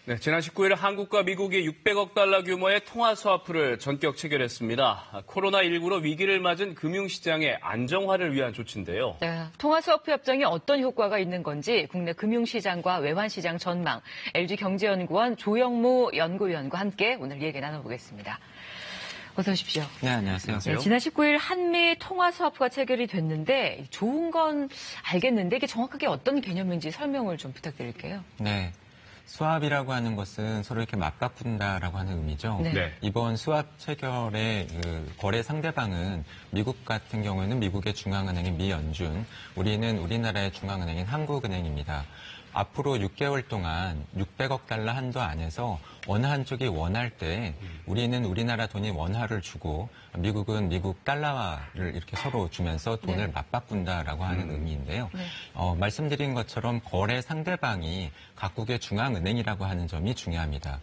네, 지난 19일 한국과 미국이 600억 달러 규모의 통화 스와프를 전격 체결했습니다. 코로나19로 위기를 맞은 금융시장의 안정화를 위한 조치인데요. 네, 통화 스와프 협정이 어떤 효과가 있는 건지 국내 금융시장과 외환시장 전망, LG경제연구원 조영무 연구위원과 함께 오늘 얘기 나눠보겠습니다. 어서 오십시오. 네, 안녕하세요. 네, 지난 19일 한미 통화 스와프가 체결이 됐는데 좋은 건 알겠는데 이게 정확하게 어떤 개념인지 설명을 좀 부탁드릴게요. 네. 수합이라고 하는 것은 서로 이렇게 맞바꾼다라고 하는 의미죠. 네. 이번 수합 체결의 거래 상대방은 미국 같은 경우에는 미국의 중앙은행인 미연준, 우리는 우리나라의 중앙은행인 한국은행입니다. 앞으로 6개월 동안 600억 달러 한도 안에서 어느 한쪽이 원할 때 우리는 우리나라 돈인 원화를 주고 미국은 미국 달러를 이렇게 서로 주면서 돈을 맞바꾼다라고 하는 의미인데요. 말씀드린 것처럼 거래 상대방이 각국의 중앙은행이라고 하는 점이 중요합니다.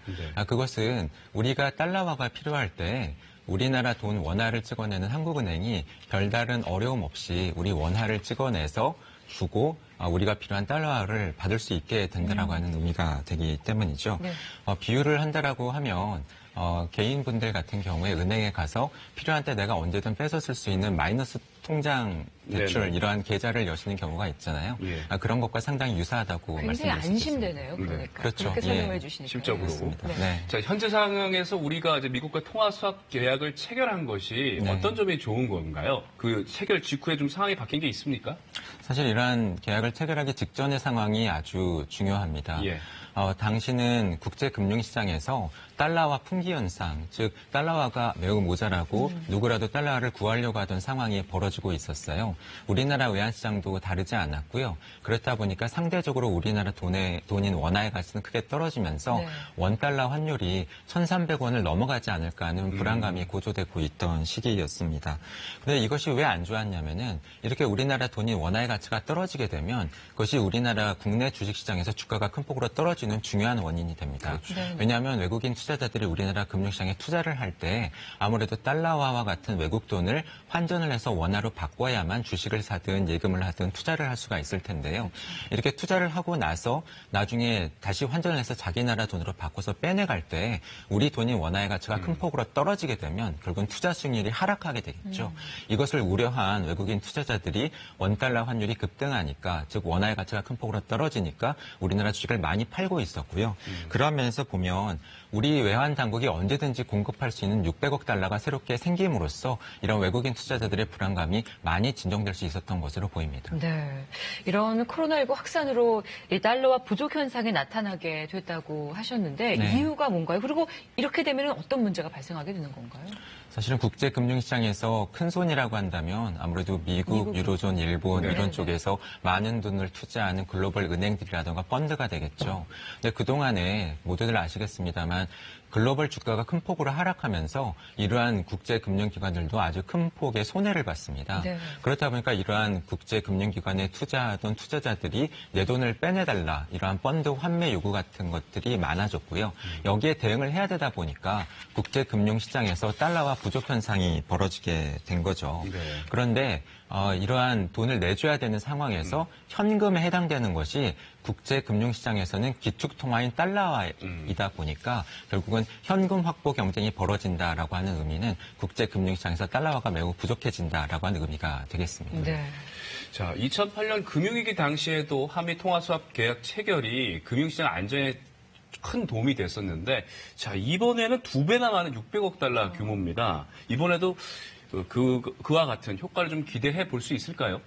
그것은 우리가 달러화가 필요할 때 우리나라 돈 원화를 찍어내는 한국은행이 별다른 어려움 없이 우리 원화를 찍어내서 주고 우리가 필요한 달러화를 받을 수 있게 된다라고 하는 의미가 되기 때문이죠. 네. 비유를 한다라고 하면 개인분들 같은 경우에 은행에 가서 필요한 때 내가 언제든 뺏어 쓸 수 있는 마이너스 통장 대출 네네. 이러한 계좌를 여시는 경우가 있잖아요. 그런 것과 상당히 유사하다고 굉장히 말씀드릴 수 있습니다. 안심되네요. 그러니까. 그렇죠. 그렇게 설명을 해주시니까. 실적으로. 그렇습니다. 네. 네. 자, 현재 상황에서 우리가 이제 미국과 통화 스왑 계약을 체결한 것이 네. 어떤 점이 좋은 건가요? 그 체결 직후에 좀 상황이 바뀐 게 있습니까? 사실 이러한 계약을 체결하기 직전의 상황이 아주 중요합니다. 예. 당시는 국제금융시장에서 달러화 품귀 현상, 즉 달러화가 매우 모자라고 누구라도 달러화를 구하려고 하던 상황이 벌어지고 있었어요. 우리나라 외환시장도 다르지 않았고요. 그렇다 보니까 상대적으로 우리나라 돈인 원화의 가치는 크게 떨어지면서 네. 원달러 환율이 1,300원을 넘어가지 않을까 하는 불안감이 고조되고 있던 시기였습니다. 근데 이것이 왜 안 좋았냐면은 이렇게 우리나라 돈인 원화의 가치가 떨어지게 되면 그것이 우리나라 국내 주식시장에서 주가가 큰 폭으로 떨어지는 중요한 원인이 됩니다. 네. 왜냐하면 외국인 투자자들이 우리나라 금융시장에 투자를 할 때 아무래도 달러화와 같은 외국 돈을 환전을 해서 원화로 바꿔야만 주식을 사든 예금을 하든 투자를 할 수가 있을 텐데요. 이렇게 투자를 하고 나서 나중에 다시 환전을 해서 자기 나라 돈으로 바꿔서 빼내갈 때 우리 돈이 원화의 가치가 큰 폭으로 떨어지게 되면 결국은 투자 수익률이 하락하게 되겠죠. 이것을 우려한 외국인 투자자들이 원달러 환율이 급등하니까 즉 원화의 가치가 큰 폭으로 떨어지니까 우리나라 주식을 많이 팔고 있었고요. 그런 면에서 보면 우리 외환 당국이 언제든지 공급할 수 있는 600억 달러가 새롭게 생김으로써 이런 외국인 투자자들의 불안감이 많이 진정될 수 있었던 것으로 보입니다. 네, 이런 코로나19 확산으로 이 달러화 부족 현상이 나타나게 됐다고 하셨는데 네. 이유가 뭔가요? 그리고 이렇게 되면 어떤 문제가 발생하게 되는 건가요? 사실은 국제금융시장에서 큰 손이라고 한다면 아무래도 미국, 유로존, 일본 네. 이런 쪽에서 많은 돈을 투자하는 글로벌 은행들이라든가 펀드가 되겠죠. 근데 그동안에 모두들 아시겠습니다만 글로벌 주가가 큰 폭으로 하락하면서 이러한 국제금융기관들도 아주 큰 폭의 손해를 봤습니다. 네. 그렇다 보니까 이러한 국제금융기관에 투자하던 투자자들이 내 돈을 빼내달라 이러한 펀드 환매 요구 같은 것들이 많아졌고요. 여기에 대응을 해야 되다 보니까 국제금융시장에서 달러화 부족 현상이 벌어지게 된 거죠. 네. 그런데 이러한 돈을 내줘야 되는 상황에서 현금에 해당되는 것이 국제금융시장에서는 기축통화인 달러화이다 보니까 결국은 현금 확보 경쟁이 벌어진다라고 하는 의미는 국제금융시장에서 달러화가 매우 부족해진다라고 하는 의미가 되겠습니다. 네. 자, 2008년 금융위기 당시에도 한미 통화 스왑 계약 체결이 금융시장 안정에 큰 도움이 됐었는데, 자, 이번에는 2배나 많은 600억 달러 규모입니다. 이번에도 그와 같은 효과를 좀 기대해 볼 수 있을까요?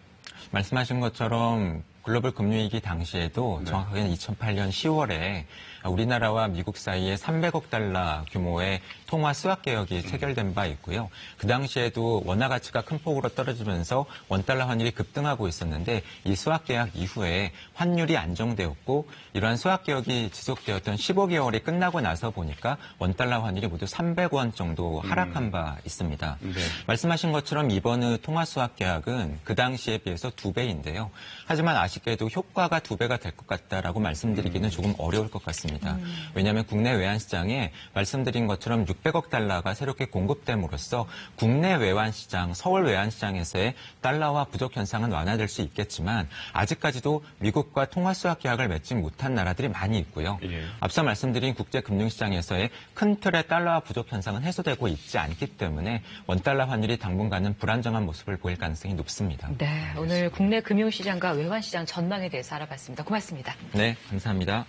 말씀하신 것처럼 글로벌 금융위기 당시에도 정확하게는 2008년 10월에 우리나라와 미국 사이에 300억 달러 규모의 통화 스왑 계약이 체결된 바 있고요. 그 당시에도 원화 가치가 큰 폭으로 떨어지면서 원달러 환율이 급등하고 있었는데 이 스왑 계약 이후에 환율이 안정되었고 이러한 스왑 계약이 지속되었던 15개월이 끝나고 나서 보니까 원달러 환율이 모두 300원 정도 하락한 바 있습니다. 네. 말씀하신 것처럼 이번의 통화 스왑 계약은 그 당시에 비해서 2배인데요. 하지만 아쉽게도 효과가 2배가 될 것 같다라고 말씀드리기는 조금 어려울 것 같습니다. 왜냐하면 국내 외환시장에 말씀드린 것처럼 600억 달러가 새롭게 공급됨으로써 국내 외환시장, 서울 외환시장에서의 달러화 부족 현상은 완화될 수 있겠지만 아직까지도 미국과 통화수합 계약을 맺지 못한 나라들이 많이 있고요. 예. 앞서 말씀드린 국제금융시장에서의 큰 틀의 달러화 부족 현상은 해소되고 있지 않기 때문에 원달러 환율이 당분간은 불안정한 모습을 보일 가능성이 높습니다. 네, 오늘 국내 금융시장과 외환시장 전망에 대해서 알아봤습니다. 고맙습니다. 네, 감사합니다.